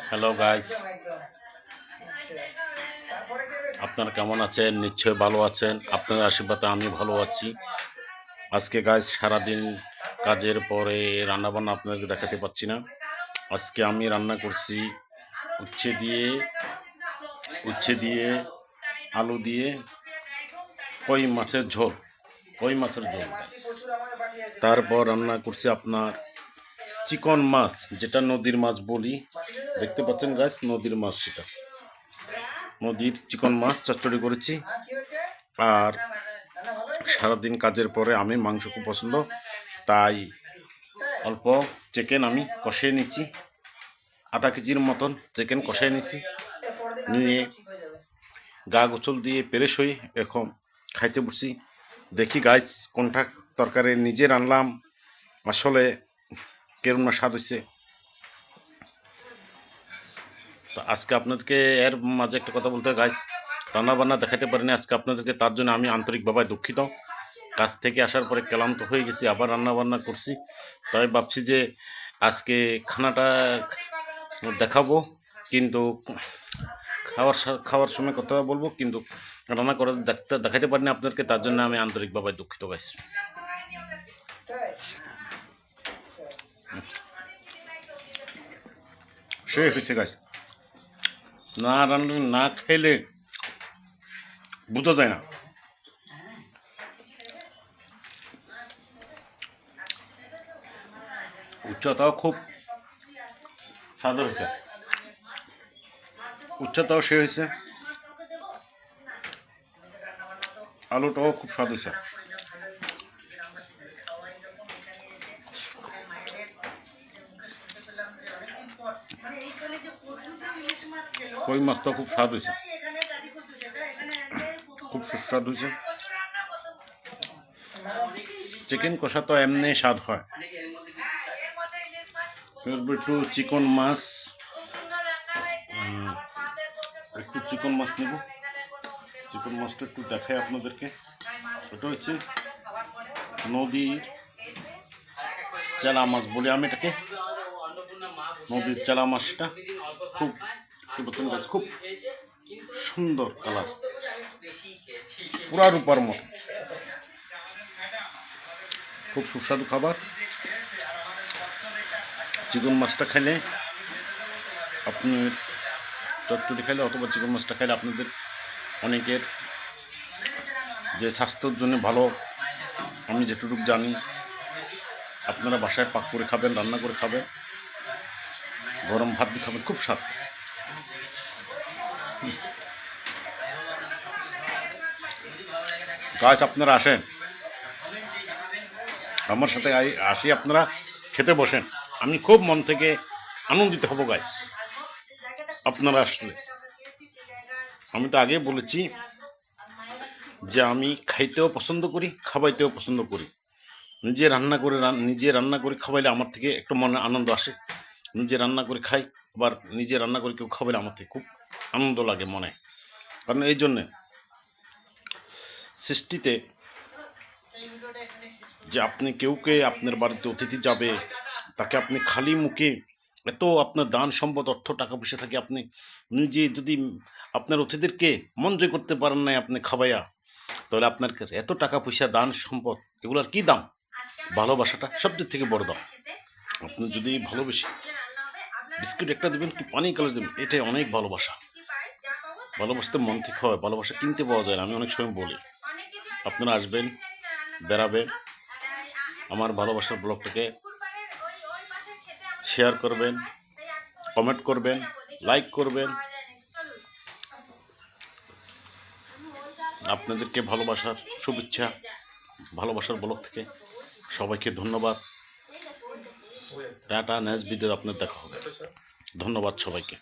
Hello guys, আপনারা কেমন আছেন? নিশ্চয়ই ভালো আছেন। আপনাদের আশীর্বাদে আমি ভালো আছি। আজকে গাইস সারাদিন কাজের পরে রান্নাবান্না আপনাদেরকে দেখাতে পাচ্ছি না। আজকে আমি রান্না করছি উচ্ছে দিয়ে আলু দিয়ে কই মাছের ঝোল। তারপর রান্না করছি আপনার চিকন মাছ, যেটা নদীর মাছ বলি। দেখতে পাচ্ছেন গাইস, নদীর মাছ, সেটা নদীর চিকন মাছ চচ্চড়ি করেছি। আর সারাদিন কাজের পরে আমি মাংস খুব পছন্দ, তাই অল্প চিকেন আমি কষিয়ে নিচ্ছি। আধা কেজির মতন চিকেন কষিয়ে নিচ্ছি, নিয়ে গা গোসল দিয়ে ফ্রেশ হয়ে এখন খাইতে বসছি। দেখি গাইস কোনটা তরকারি নিজে রান্নাম, আসলে কেরম না স্বাদ হয়েছে। তো আজকে আপনাদেরকে এর মাঝে একটা কথা বলতে হয় গাইস, রান্নাবান্না দেখাতে পারিনি আজকে আপনাদেরকে, তার জন্য আমি আন্তরিকভাবে দুঃখিত। কাজ থেকে আসার পরে ক্লান্ত হয়ে গেছি, আবার রান্নাবান্না করছি, তাই ভাবছি যে আজকে খানাটা দেখাবো, কিন্তু খাওয়ার সময় কথা বলবো, কিন্তু রান্না করে দেখাতে পারিনি আপনাদেরকে, তার জন্য আমি আন্তরিকভাবে দুঃখিত গাইস। সে হয়েছে গাইস, না রান্না না খেলে বোঝা যায় না। উচ্চতাও খুব স্বাদ হয়েছে, উচ্চতাও সে হয়েছে, আলুটাও খুব স্বাদ হয়েছে। কই মাছটাও খুব স্বাদ হয়েছে, খুব সুস্বাদু হয়েছে। চিকেন কষা তো এমনি স্বাদ হয়, একটু চিকন মাছ, একটু চিকন মাছ নেব। চিকন মাছটা একটু দেখাই আপনাদেরকে। ওটা হচ্ছে নদীর চেলা মাছ বলি আমি এটাকে, নদীর চেলা মাছটা খুব খুব সুন্দর কালার, পুরা রূপার মতো, খুব সুস্বাদু খাবার। চিকন মাছটা খাইলে আপনি চচ্চড়ি খাইলে অথবা চিকন মাছটা খাইলে আপনাদের অনেকের যে স্বাস্থ্যের জন্য ভালো, আমি যেটুকু জানি। আপনারা বাসায় পাক করে খাবেন, রান্না করে খাবেন, গরম ভাত দিয়ে খাবেন, খুব স্বাদ। গাছ আপনারা আসেন আমার সাথে, আসি আপনারা খেতে বসেন, আমি খুব মন থেকে আনন্দিত হব গাছ আপনারা আসলে। আমি তো আগে বলেছি যে আমি খাইতেও পছন্দ করি, খাওয়াইতেও পছন্দ করি। নিজে রান্না করে খাওয়াইলে আমার থেকে একটু মনে আনন্দ আসে। নিজে রান্না করে খাই, আবার নিজে রান্না করে কেউ খাওয়াইলে আমার থেকে খুব আনন্দ লাগে মনে। কারণ এই জন্যে সৃষ্টিতে যে আপনি কেউকে আপনার বাড়িতে অতিথি যাবে, তাকে আপনি খালি মুখে, এত আপনার দান সম্পদ, অর্থ, টাকা পয়সা থাকে, আপনি নিজে যদি আপনার অতিথিদেরকে মন জয় করতে পারেন না আপনি খাওয়াইয়া, তাহলে আপনার এত টাকা পয়সা, দান সম্পদ, এগুলোর কি দাম? ভালোবাসাটা সবচেয়ে থেকে বড় দাম। আপনি যদি ভালোবেসে বিস্কুট একটা দেবেন কি পানি কালার দেবেন, এটাই অনেক ভালোবাসা। ভালোবাসতে মন থেকে হয়, ভালোবাসা কিনতে পাওয়া যায় না, আমি অনেক সময় বলি। আপনারা আসবেন, বেড়াবেন, আমার ভালোবাসার ব্লগটাকে শেয়ার করবেন, কমেন্ট করবেন, লাইক করবেন। আপনাদেরকে ভালোবাসার শুভেচ্ছা, ভালোবাসার ব্লগ থেকে সবাইকে ধন্যবাদ। টাটা, নেক্সট ভিডিও আপনার দেখা হবে। ধন্যবাদ সবাইকে।